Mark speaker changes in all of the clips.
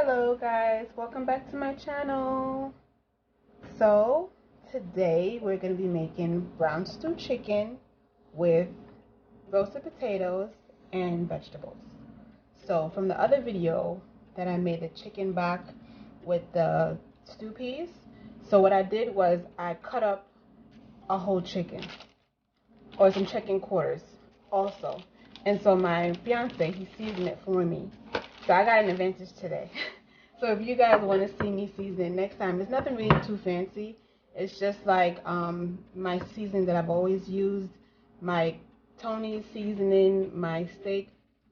Speaker 1: Hello guys, welcome back to my channel. So today we're going to be making brown stew chicken with roasted potatoes and vegetables. So from the other video that I made, the chicken back with the stew peas, so what I did was I cut up a whole chicken or some chicken quarters also, and so my fiance, he seasoned it for me. So I got an advantage today. So if you guys want to see me season next time, it's nothing really too fancy. It's just like my seasoning that I've always used, my Tony's seasoning, my steak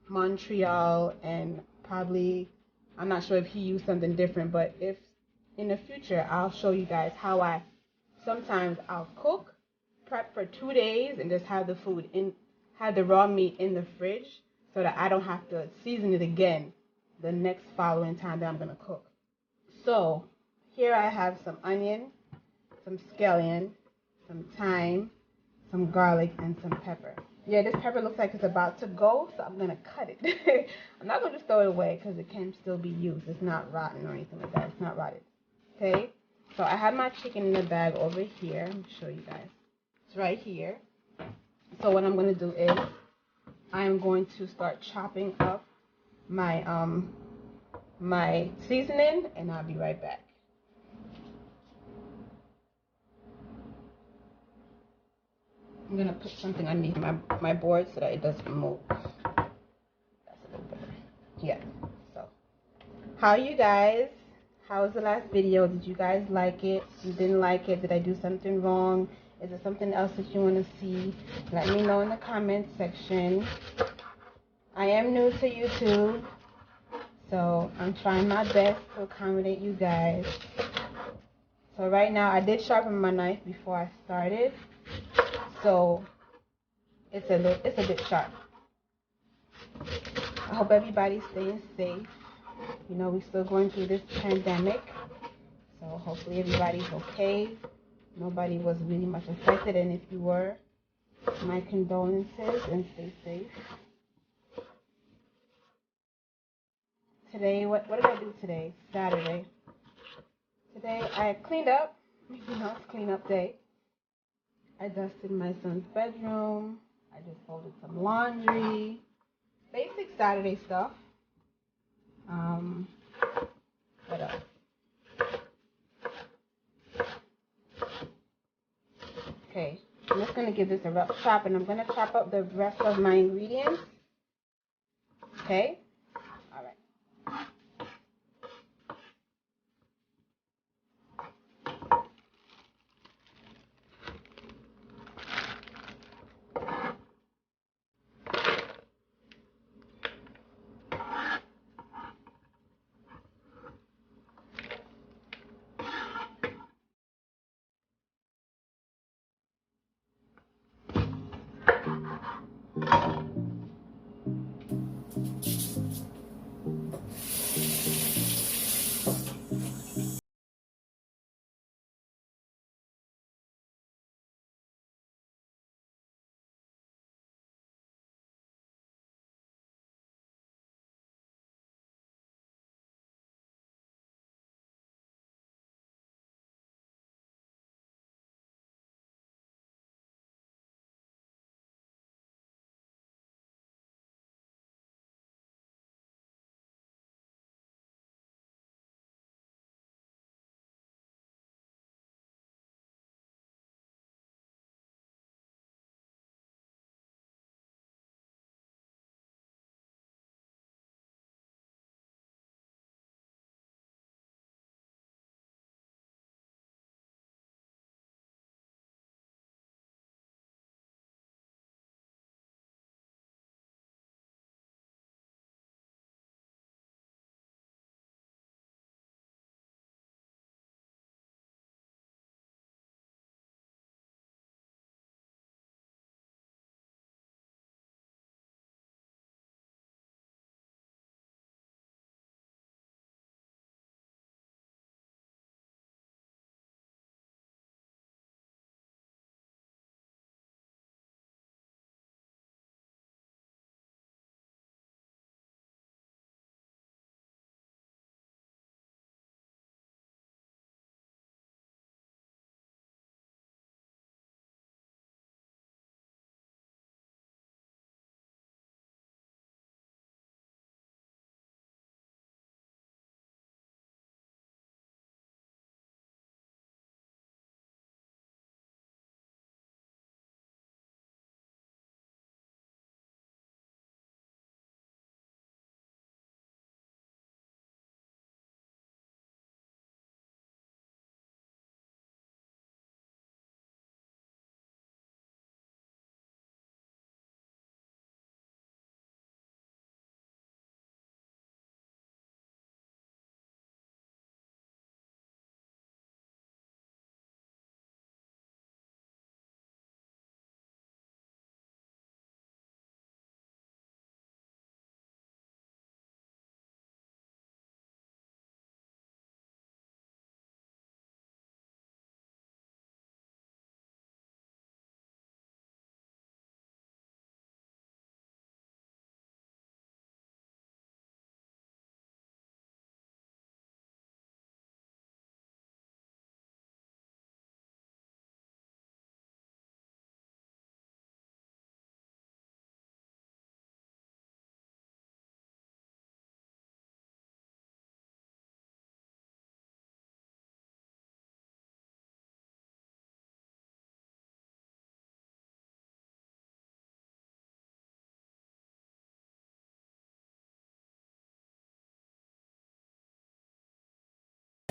Speaker 1: Montreal, and probably, I'm not sure if he used something different, but if in the future I'll show you guys how sometimes I'll cook, prep for 2 days, and just have the raw meat in the fridge so that I don't have to season it again the next following time that I'm going to cook. So here I have some onion, some scallion, some thyme, some garlic, and some pepper. Yeah, this pepper looks like it's about to go, so I'm going to cut it. I'm not going to throw it away because it can still be used. It's not rotten or anything like that. It's not rotted. Okay, so I have my chicken in the bag over here. Let me show you guys. It's right here. So what I'm going to do is I'm going to start chopping up my my seasoning, and I'll be right back. I'm gonna put something underneath my board so that it doesn't move. That's a little better. Yeah. So, how are you guys? How was the last video? Did you guys like it? If you didn't like it, did I do something wrong? Is there something else that you want to see? Let me know in the comment section. I am new to YouTube, so I'm trying my best to accommodate you guys. So right now, I did sharpen my knife before I started, so it's a bit sharp. I hope everybody's staying safe. You know, we're still going through this pandemic, so hopefully everybody's okay. Nobody was really much affected, and if you were, my condolences, and stay safe. Today, what did I do today? Saturday. Today I cleaned up. You know, it's clean up day. I dusted my son's bedroom. I just folded some laundry. Basic Saturday stuff. What else? Okay, I'm just going to give this a rough chop, and I'm going to chop up the rest of my ingredients. Okay? All right.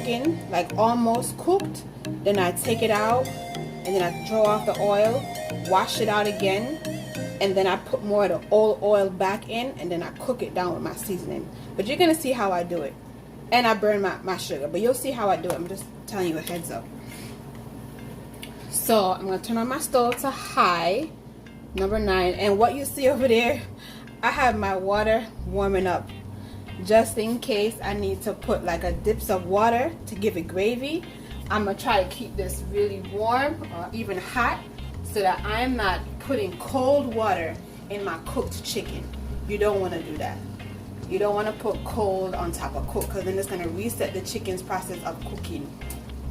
Speaker 1: chicken, like almost cooked, then I take it out and then I draw off the oil, wash it out again, and then I put more of the old oil back in, and then I cook it down with my seasoning. But you're gonna see how I do it. And I burn my sugar, but you'll see how I do it. I'm just telling you a heads up. So I'm gonna turn on my stove to high, number 9, and what you see over there, I have my water warming up just in case I need to put like a dips of water to give it gravy. I'm gonna try to keep this really warm or even hot so that I'm not putting cold water in my cooked chicken. You don't want to do that. You don't want to put cold on top of cook, because then it's going to reset the chicken's process of cooking.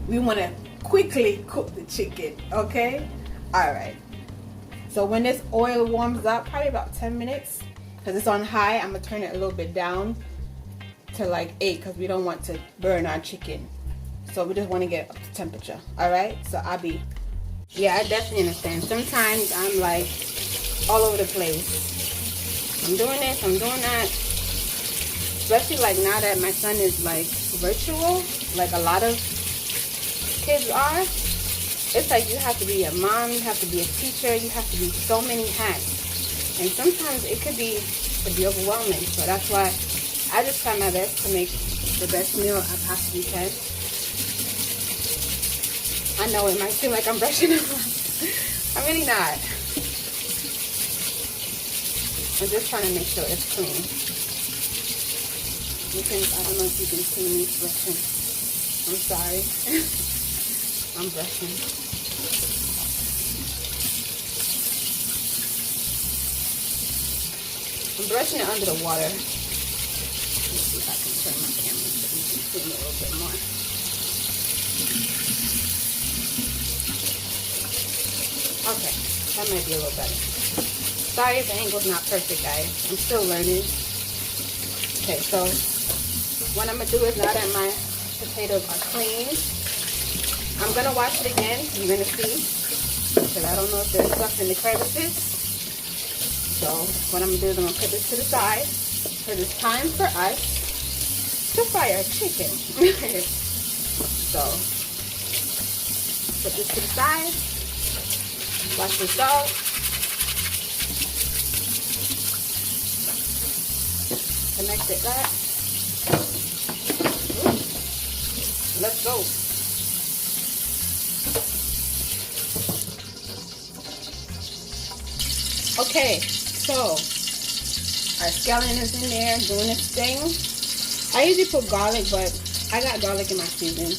Speaker 1: We want to quickly cook the chicken, okay? Alright. So when this oil warms up, probably about 10 minutes, because it's on high, I'm going to turn it a little bit down to like 8, because we don't want to burn our chicken. So we just want to get up to temperature. Alright? So I'll be... Yeah, I definitely understand. Sometimes I'm like all over the place. I'm doing this, I'm doing that. Especially like now that my son is like virtual, like a lot of kids are. It's like you have to be a mom, you have to be a teacher, you have to do so many hats. And sometimes it could be overwhelming. So that's why I just try my best to make the best meal I possibly can. I know it might seem like I'm brushing it off. I'm really not. I'm just trying to make sure it's clean. I don't know if you can see me brushing. I'm sorry. I'm brushing. I'm brushing it under the water. Let's see if I can turn my camera so you can see me a little bit more. Okay, that might be a little better. Sorry if the angle's not perfect, guys. I'm still learning. Okay, so what I'm going to do is, now that my potatoes are clean, I'm going to wash it again. You're going to see, because I don't know if there's stuff in the crevices. So what I'm going to do is I'm going to put this to the side, because it's time for us to fry our chicken. So put this to the side, wash this out. Connect it back. Let's go. Okay, so our scallion is in there doing its thing. I usually put garlic, but I got garlic in my seasoning.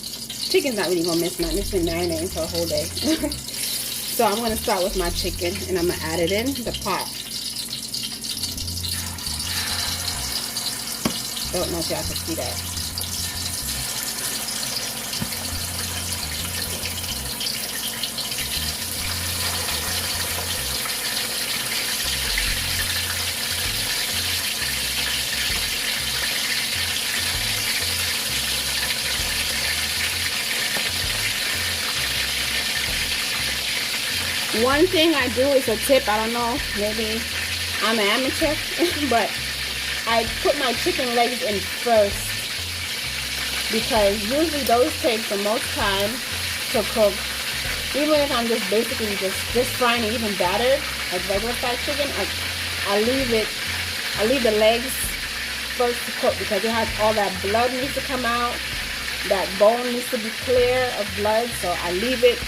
Speaker 1: Chicken's not really gonna miss nothing. It's been marinating for a whole day. So I'm gonna start with my chicken and I'm gonna add it in the pot. Don't know if y'all can see that. One thing I do is a tip, I don't know, maybe I'm an amateur, but I put my chicken legs in first because usually those take the most time to cook. Even if I'm just basically just frying it even battered, like regular fried chicken, I leave the legs first to cook because it has all that blood needs to come out. That bone needs to be clear of blood, so I leave it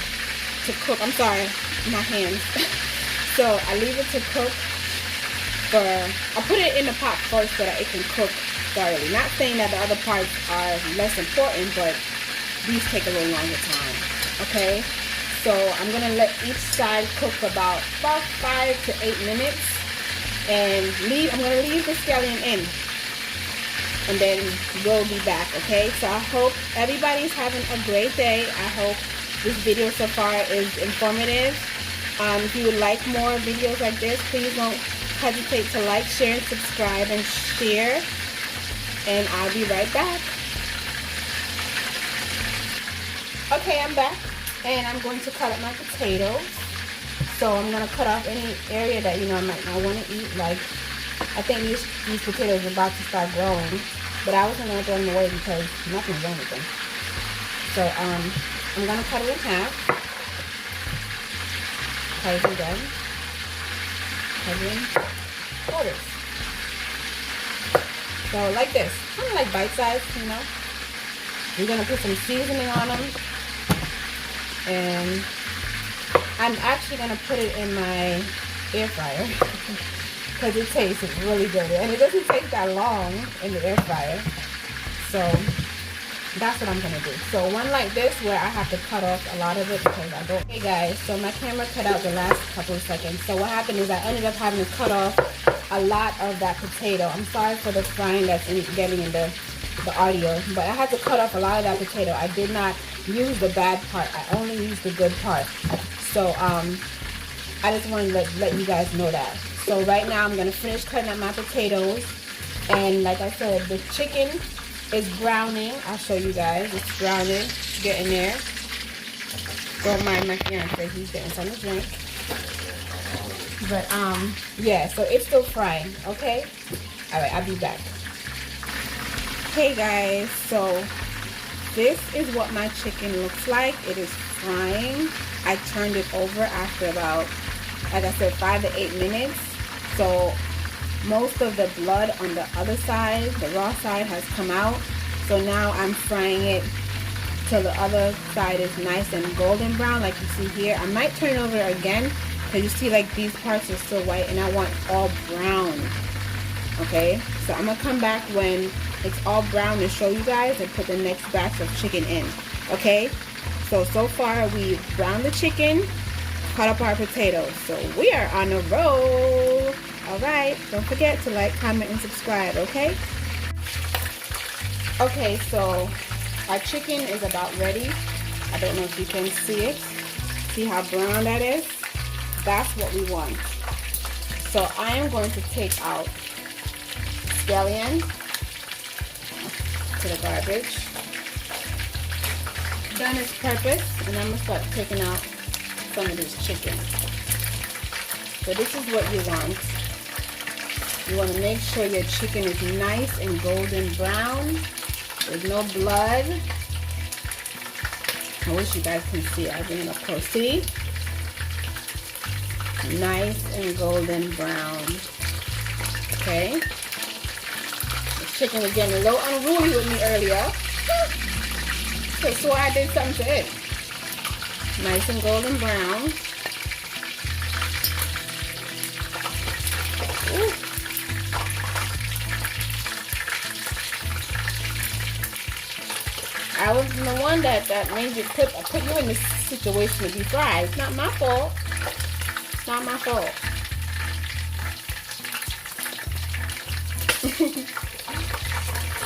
Speaker 1: to cook. I'm sorry, my hands. So I leave it to cook I put it in the pot first so that it can cook thoroughly. Not saying that the other parts are less important, but these take a little longer time. Okay, so I'm gonna let each side cook about 5 to 8 minutes, and I'm gonna leave the scallion in, and then we'll be back. Okay, so I hope everybody's having a great day. I hope this video so far is informative. If you would like more videos like this, please don't hesitate to like, share, and subscribe, and share. And I'll be right back. Okay, I'm back, and I'm going to cut up my potatoes. So I'm going to cut off any area that I might not want to eat. Like, I think these potatoes are about to start growing, but I wasn't going to throw them away because nothing's wrong with them. So I'm gonna cut it in half. Cut it again. Cut it in quarters. So like this, kind of like bite size, you know. We're gonna put some seasoning on them, and I'm actually gonna put it in my air fryer because it tastes really good, and it doesn't take that long in the air fryer. So that's what I'm gonna do. So one like this where I have to cut off a lot of it because I don't. Hey guys, so my camera cut out the last couple of seconds. So what happened is I ended up having to cut off a lot of that potato. I'm sorry for the frying that's getting in the audio, but I had to cut off a lot of that potato. I did not use the bad part. I only used the good part. So I just wanted to let you guys know that. So right now I'm gonna finish cutting up my potatoes, and like I said, the chicken is browning. I'll show you guys. It's browning. It's getting there. Don't mind my fiance. He's getting some drink. But yeah. So it's still frying. Okay. All right. I'll be back. Hey guys. So this is what my chicken looks like. It is frying. I turned it over after about, like I said, 5 to 8 minutes. So most of the blood on the other side, the raw side, has come out. So now I'm frying it till the other side is nice and golden brown, like you see here. I might turn it over again because you see like these parts are still white, and I want all brown. Okay, so I'm gonna come back when it's all brown and show you guys and put the next batch of chicken in. Okay, so far we've browned the chicken, cut up our potatoes, so we are on a roll. Alright, don't forget to like, comment, and subscribe, okay? Okay, so our chicken is about ready. I don't know if you can see it. See how brown that is? That's what we want. So I am going to take out scallion to the garbage. Done its purpose, and I'm going to start taking out some of this chicken. So this is what you want. You want to make sure your chicken is nice and golden brown. There's no blood. I wish you guys can see it. I'll bring it up close. See? Nice and golden brown. Okay? The chicken was getting a little unruly with me earlier. So I did something to it. Nice and golden brown. Ooh. I was the one that made you put you in this situation to be fried. It's not my fault. It's not my fault.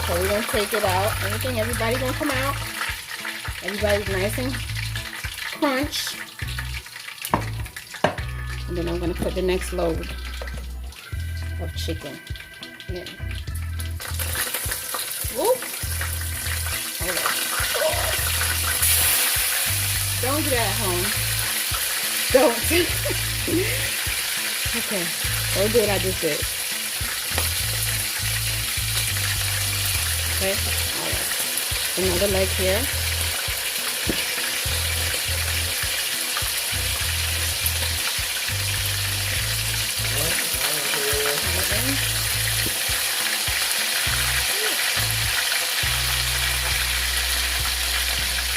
Speaker 1: So we're gonna take it out. Everybody's gonna come out. Everybody's nice and crunch. And then I'm gonna put the next load of chicken in. Whoop. Don't do that at home. Don't. Okay. Don't do what I just did. Okay. Alright. Another leg here.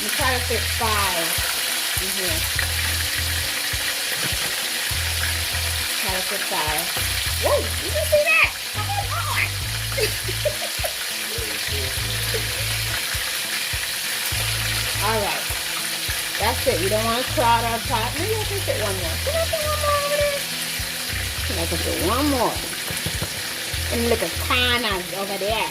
Speaker 1: You try to fit 5 in here. Try to fit 5. Whoa! Did you see that? Oh Lord! All right. That's it. You don't want to crowd our pot. Maybe I can fit one more. Can I fit one more over there? I can fit one more. And look at corners over there.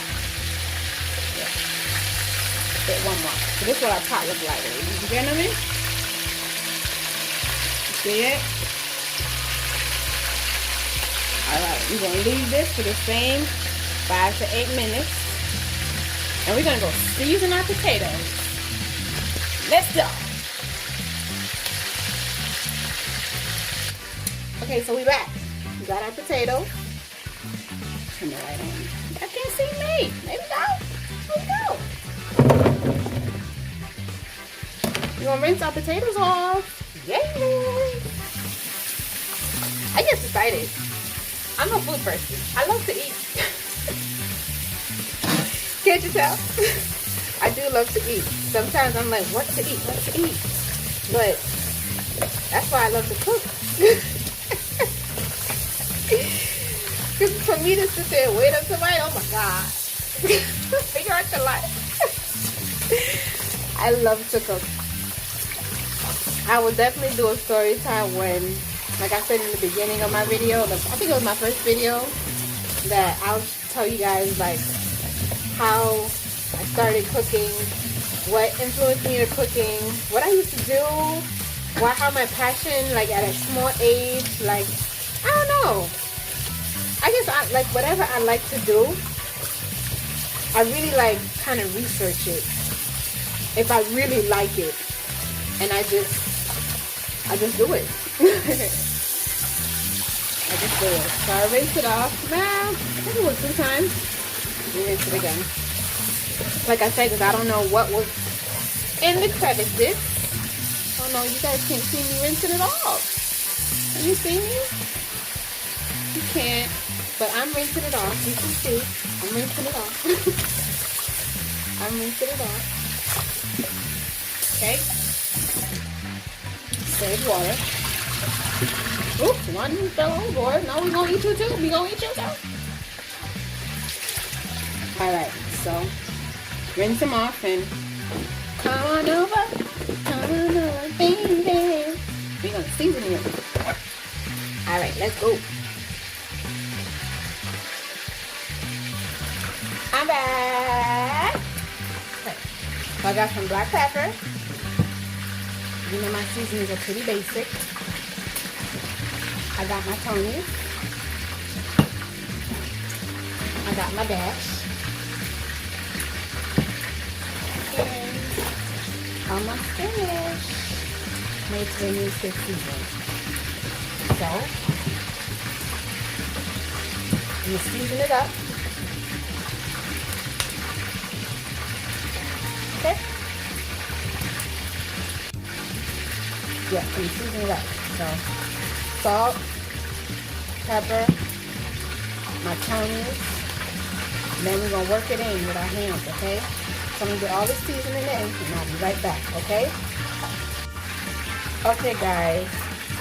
Speaker 1: Fit one more. So this is what our pot looks like. You get me? See it? Alright, we're going to leave this for the same 5 to 8 minutes. And we're going to go season our potatoes. Let's go. Okay, so we're back. We got our potatoes. Turn the light on. I can't see me. There we go. There we go. gonna rinse our potatoes off. Yay! I get excited. I'm a food person. I love to eat. Can't you tell? I do love to eat. Sometimes I'm like, what to eat? What to eat? But that's why I love to cook. Because for me to sit there and wait on somebody, oh my God. Figure out the life. I love to cook. I will definitely do a story time when, like I said in the beginning of my video, I think it was my first video, that I'll tell you guys like how I started cooking, what influenced me to cooking, what I used to do, how my passion, like at a small age, like, I don't know. I guess I like whatever I like to do, I really like kind of research it. If I really like it, and I just do it. I just do it. So I rinse it off. Nah, I think it was 2 times. Rinse it again. Like I said, because I don't know what was in the crevices. Oh no, you guys can't see me rinsing it off. Can you see me? You can't. But I'm rinsing it off. You can see. I'm rinsing it off. I'm rinsing it off. Okay. Save water. Oops, one fell overboard. No, we're going to eat you too. We're going to eat you too. Alright, so rinse them off and come on over. Come on over, baby. We're going to season it. Alright, let's go. I'm back. Okay. So I got some black pepper. You know my seasonings are pretty basic. I got my Tony's. I got my dash. And almost finished. Mediterranean stick seasoning. So, I'm going to season it up. Okay? Yeah, I'm seasoning it up. So, salt, pepper, my Tony's, and then we're going to work it in with our hands, okay? So I'm going to get all the seasoning in, and I'll be right back, okay? Okay, guys.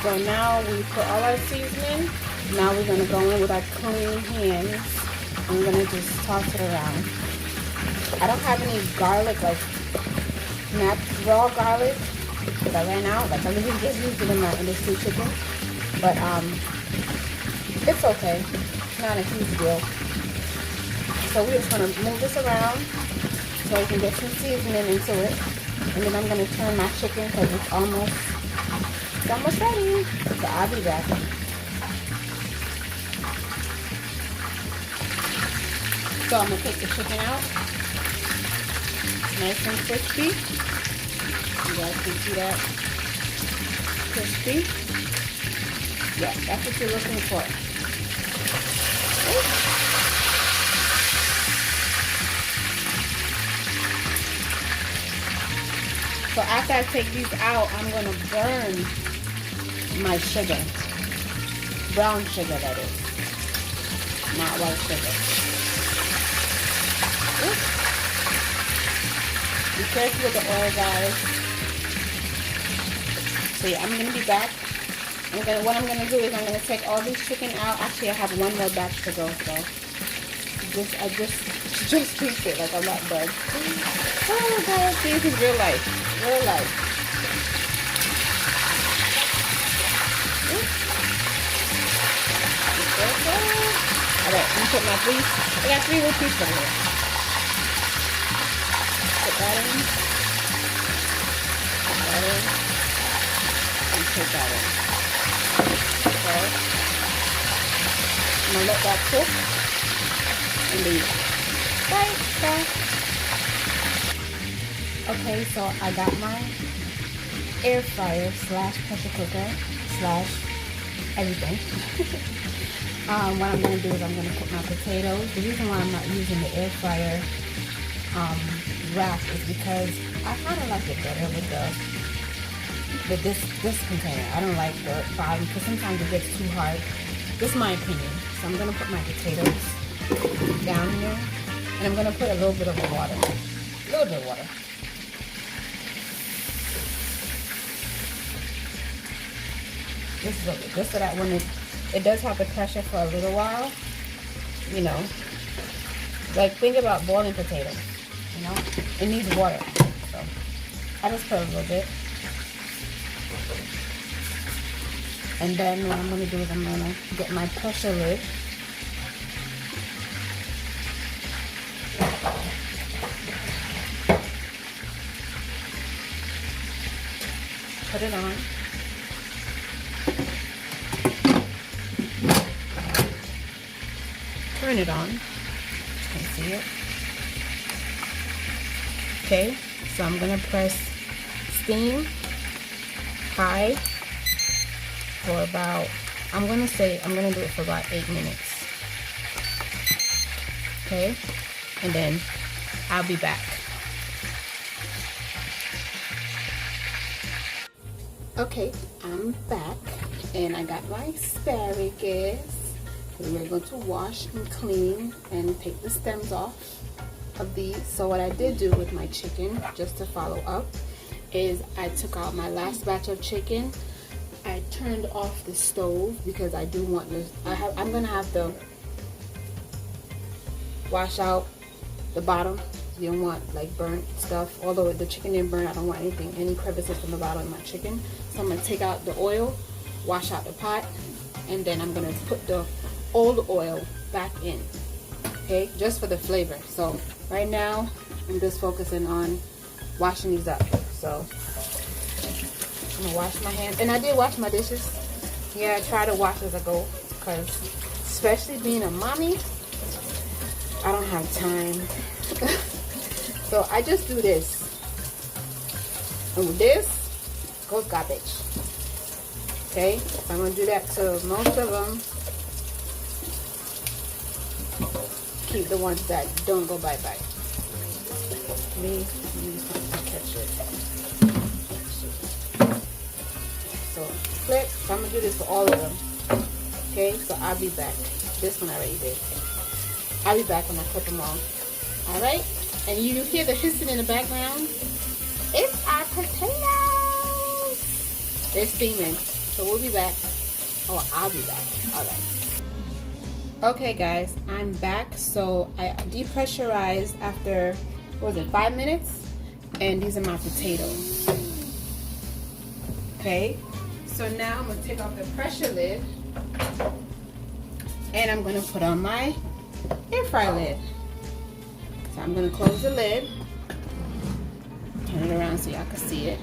Speaker 1: So now we put all our seasoning. Now we're going to go in with our clean hands. I'm going to just toss it around. I don't have any garlic, like not raw garlic, because I ran out. Like I literally just used it in the stew chicken, but it's okay. It's not a huge deal. So we're just gonna move this around so we can get some seasoning into it, and then I'm gonna turn my chicken because it's almost ready. So I'll be back. So I'm gonna take the chicken out. Nice and crispy. You guys can see that. Crispy. Yeah, that's what you're looking for. Okay. So after I take these out, I'm going to burn my sugar. Brown sugar, that is. Not white sugar. Oops. Be careful with the oil, guys. So yeah, I'm going to be back. What I'm going to do is I'm going to take all this chicken out. Actually, I have one more batch to go, so I just pieced it like a lot bug. Oh, guys, this is real life. Real life. Alright, I'm going to put my piece. I got 3 little pieces over here. Put that in. Put that in. And put that in. Okay. I'm going to let that cook. And leave it. Right back. Okay, so I got my air fryer slash pressure cooker slash everything. What I'm going to do is I'm going to cook my potatoes. The reason why I'm not using the air fryer wrap is because I kind of like it better with with this container. I don't like the bottom because sometimes it gets too hard. This is my opinion. So I'm gonna put my potatoes down here, and I'm gonna put a little bit of water. A little bit of water. Just so that when it does have the pressure for a little while, you know, like think about boiling potatoes, you know, it needs water. So I just put a little bit. And then what I'm going to do is I'm going to get my pressure lid. Put it on. Turn it on. You can see it. Okay, so I'm going to press steam high for about, I'm going to do it for about 8 minutes. Okay, and then I'll be back. Okay, I'm back, and I got my asparagus. We're going to wash and clean and take the stems off of these. So what I did do with my chicken, just to follow up, is I took out my last batch of chicken. I turned off the stove because I do want this. I'm gonna have to wash out the bottom. You don't want like burnt stuff. Although the chicken didn't burn, I don't want any crevices from the bottom of my chicken. So I'm gonna take out the oil, wash out the pot, and then I'm gonna put the old oil back in. Okay, just for the flavor. So right now I'm just focusing on washing these up. So I'm gonna wash my hands, and I did wash my dishes. Yeah, I try to wash as I go, because especially being a mommy, I don't have time. So I just do this, and with this goes garbage. Okay, so I'm gonna do that to most of them. Keep the ones that don't go bye-bye. Me, catch it. So flip. So I'm gonna do this for all of them. Okay, so I'll be back. This one I already did. I'll be back when I put them all. All right, and you hear the hissing in the background. It's our potatoes. They're steaming, so we'll be back. Oh, I'll be back. All right. Okay guys, I'm back. So I depressurized after, what was it, 5 minutes? And these are my potatoes. Okay, so now I'm going to take off the pressure lid, and I'm going to put on my air fry lid. So I'm going to close the lid, turn it around so y'all can see it,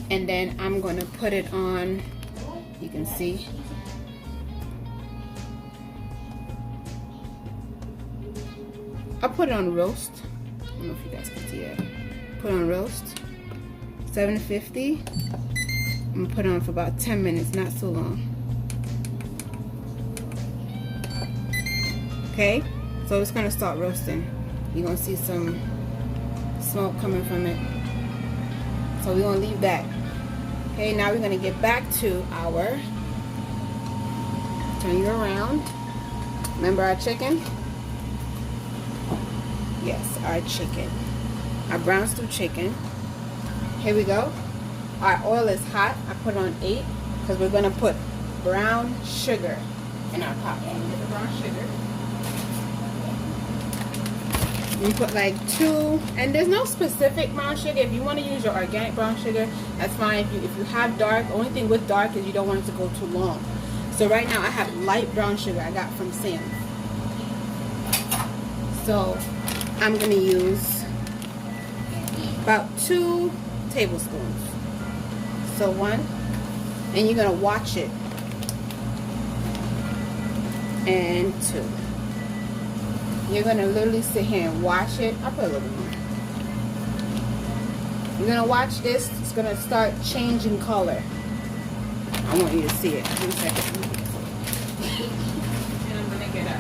Speaker 1: and then I'm going to put it on, you can see. I'll put it on roast. I don't know if you guys can see that. Put on roast. 750. I'm gonna put it on for about 10 minutes, not so long. Okay, so it's gonna start roasting. You're gonna see some smoke coming from it. So we're gonna leave that. Okay, now we're gonna get back to our, turn you around. Remember our chicken? Yes, our chicken, our Brownstew chicken. Here we go. Our oil is hot. I put it on 8 because we're gonna put brown sugar in our pot. Get the brown sugar. We put like 2, and there's no specific brown sugar. If you want to use your organic brown sugar, that's fine. If you have dark, only thing with dark is you don't want it to go too long. So right now I have light brown sugar I got from Sam's. So I'm going to use about 2 tablespoons. So 1, and you're going to watch it, and 2. You're going to literally sit here and watch it. I'll put a little bit more. You're going to watch this. It's going to start changing color. I want you to see it. Give me a second. And I'm going to get a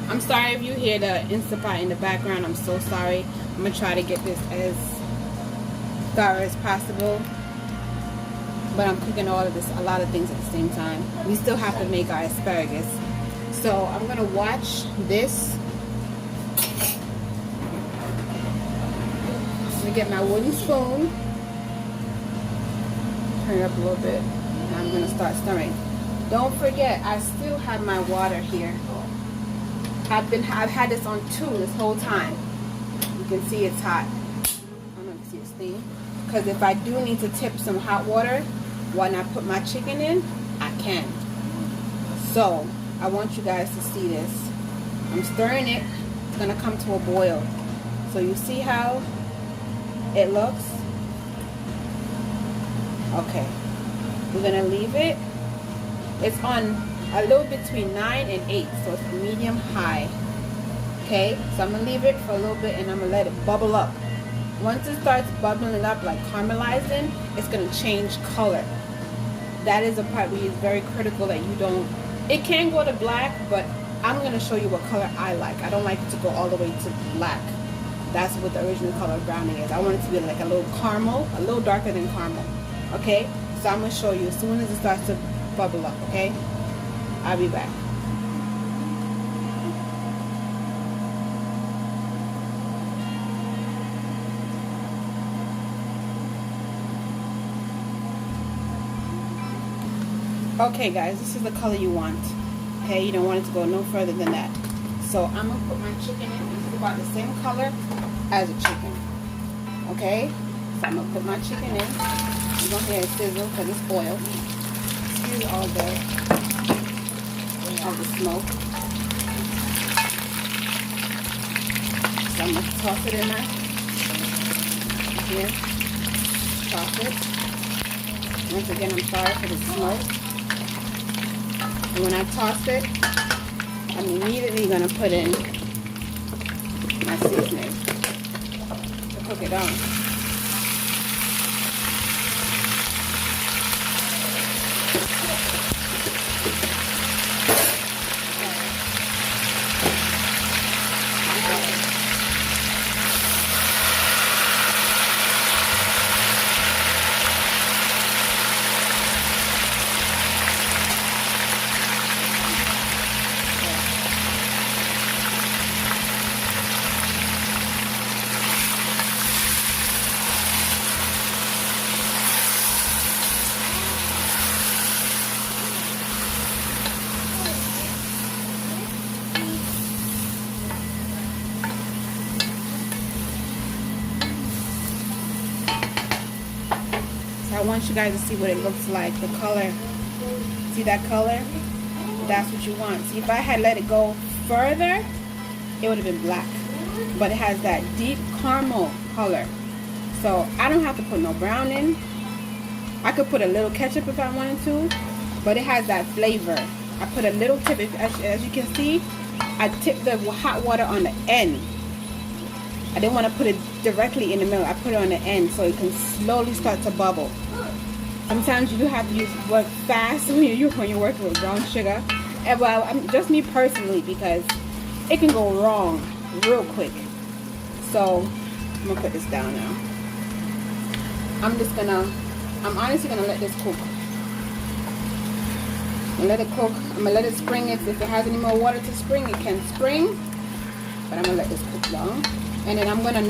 Speaker 1: I'm sorry if you hear the Instapot in the background. I'm so sorry. I'm going to try to get this as thorough as possible. But I'm cooking a lot of things at the same time. We still have to make our asparagus. So I'm gonna watch this. I'm gonna get my wooden spoon. Turn it up a little bit. And I'm gonna start stirring. Don't forget, I still have my water here. I've had this on 2 this whole time. You can see it's hot. I don't know if you see this thing. Because if I do need to tip some hot water when I put my chicken in, I can. So I want you guys to see this. I'm stirring it. It's gonna come to a boil. So you see how it looks? Okay. We're gonna leave it. It's on a little between 9 and 8, so it's medium high. Okay, so I'm gonna leave it for a little bit and I'm gonna let it bubble up. Once it starts bubbling up, like caramelizing, it's gonna change color. That is a part where it's very critical that you don't. It can go to black, but I'm gonna show you what color I like. I don't like it to go all the way to black. That's what the original color of browning is. I want it to be like a little caramel, a little darker than caramel. Okay, so I'm gonna show you as soon as it starts to bubble up. Okay, I'll be back. Okay guys, this is the color you want. Okay, you don't want it to go no further than that. So I'm gonna put my chicken in. It's about the same color as a chicken. Okay, so I'm gonna put my chicken in. You're gonna hear it sizzle because it's oil. Excuse all the smoke. So I'm gonna toss it in there. Here, toss it. Once again, I'm sorry for the smoke. And when I toss it, I'm immediately going to put in my seasoning to cook it on. I want you guys to see what it looks like, the color. See that color? That's what you want. See, if I had let it go further, it would have been black. But it has that deep caramel color. So I don't have to put no brown in. I could put a little ketchup if I wanted to, but it has that flavor. I put a little tip, as you can see, I tipped the hot water on the end. I didn't want to put it directly in the middle. I put it on the end so it can slowly start to bubble. Sometimes you do have to work fast when you're working with brown sugar. And well, just me personally, because it can go wrong real quick. So I'm gonna put this down now. I'm honestly gonna let this cook. I'm gonna let it cook. I'm gonna let it spring. If it has any more water to spring, it can spring. But I'm gonna let this cook down. And then I'm gonna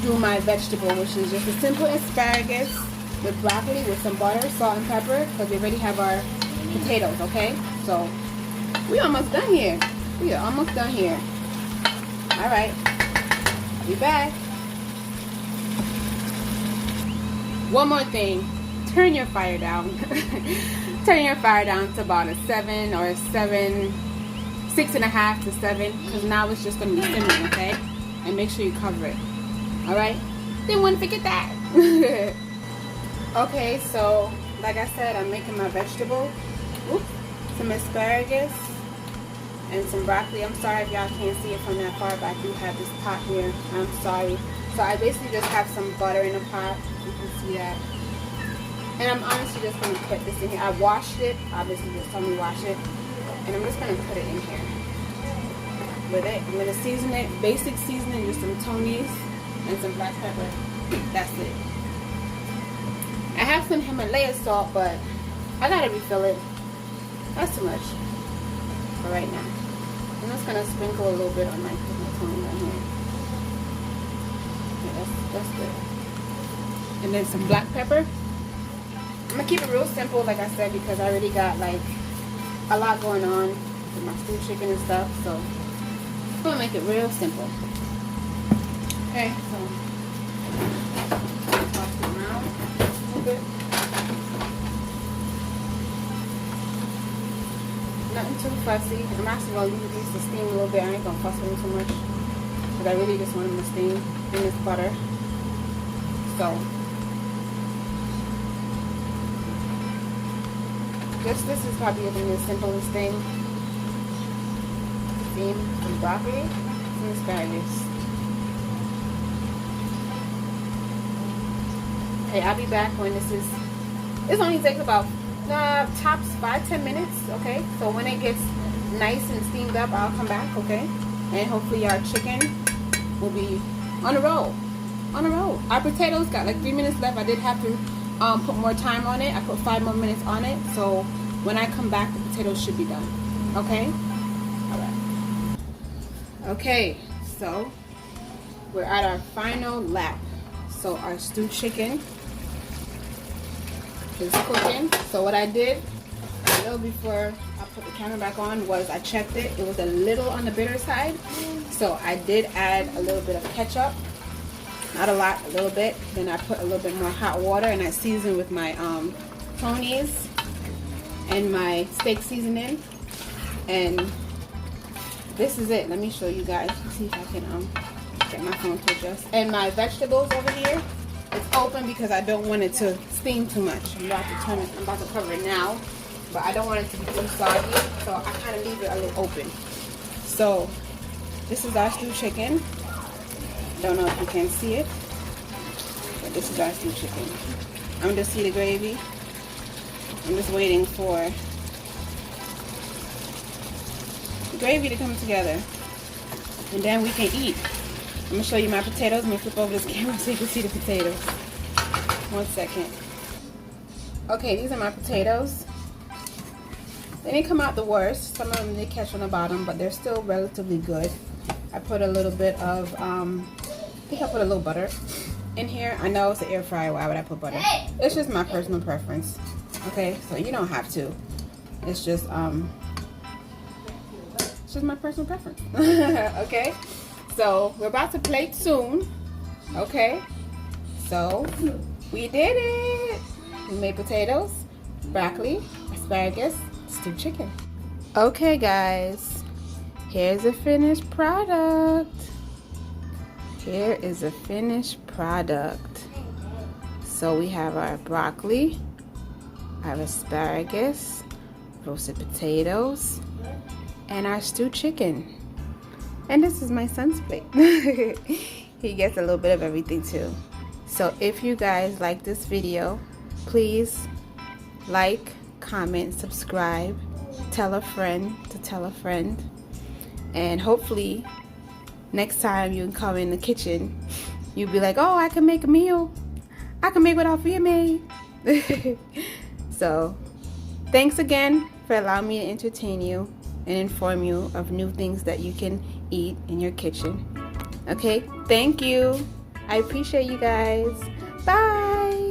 Speaker 1: do my vegetable, which is just a simple asparagus with broccoli with some butter, salt, and pepper, because we already have our potatoes. Okay, so we almost done here. We are almost done here. All right, I'll be back. One more thing, turn your fire down. Turn your fire down to about a 7 or 6.5 to 7, because now it's just going to be simmering, okay? And make sure you cover it. Alright? Didn't want to forget that. Okay, so like I said, I'm making my vegetable. Oops, some asparagus and some broccoli. I'm sorry if y'all can't see it from that far, but I do have this pot here. I'm sorry. So I basically just have some butter in a pot. You can see that. And I'm honestly just going to put this in here. I washed it. Obviously, just told me to wash it. And I'm just going to put it in here with it. I'm going to season it. Basic seasoning, just some Tony's. and some black pepper. That's it. I have some Himalaya salt, but I gotta refill it. That's too much for right now. I'm just gonna sprinkle a little bit on my tongue right here. Yeah, that's good. And then some black pepper. I'm gonna keep it real simple, like I said, because I already got like a lot going on with my stewed chicken and stuff. So I'm gonna make it real simple. Okay, so toss it around a little bit. Nothing too fussy. I'm actually gonna leave these to steam a little bit. I ain't gonna fuss with them too much because I really just want them to steam in this butter. So this is probably gonna be the simplest thing. Steam some broccoli and asparagus. Okay, I'll be back when this only takes about tops 5-10 minutes. Okay, so when it gets nice and steamed up, I'll come back. Okay, and hopefully our chicken will be on the roll. Our potatoes got like 3 minutes left. I did have to put more time on it. I put 5 more minutes on it, so when I come back, the potatoes should be done. Okay, all right. Okay, so we're at our final lap. So our stewed chicken is cooking. So what I did a little before I put the camera back on was I checked it. It was a little on the bitter side, so I did add a little bit of ketchup. Not a lot, a little bit. Then I put a little bit more hot water, and I seasoned with my Tony's and my steak seasoning. And this is it. Let me show you guys. Let's see if I can get my phone to adjust. And my vegetables over here, it's open because I don't want it to steam too much. I'm about to turn it. I'm about to cover it now, but I don't want it to be too soggy, so I kind of leave it a little open. So this is our stewed chicken. Don't know if you can see it, but this is our stewed chicken. I'm just see the gravy. I'm just waiting for the gravy to come together, and then we can eat. I'm gonna show you my potatoes. I'm gonna flip over this camera so you can see the potatoes. 1 second. Okay, these are my potatoes. They didn't come out the worst. Some of them did catch on the bottom, but they're still relatively good. I put a little bit of, I think I put a little butter in here. I know it's an air fryer. Why would I put butter? It's just my personal preference. Okay, so you don't have to. It's just my personal preference. Okay, so we're about to plate soon. Okay, so we did it. We made potatoes, broccoli, asparagus, stewed chicken. Okay, guys, here's a finished product. Here is a finished product. So we have our broccoli, our asparagus, roasted potatoes, and our stewed chicken. And this is my son's plate. He gets a little bit of everything too. So if you guys like this video, please like, comment, subscribe, tell a friend to tell a friend, and hopefully next time you come in the kitchen, you'll be like, oh, I can make a meal. I can make what Alfia made. So thanks again for allowing me to entertain you and inform you of new things that you can eat in your kitchen. Okay, thank you. I appreciate you guys. Bye.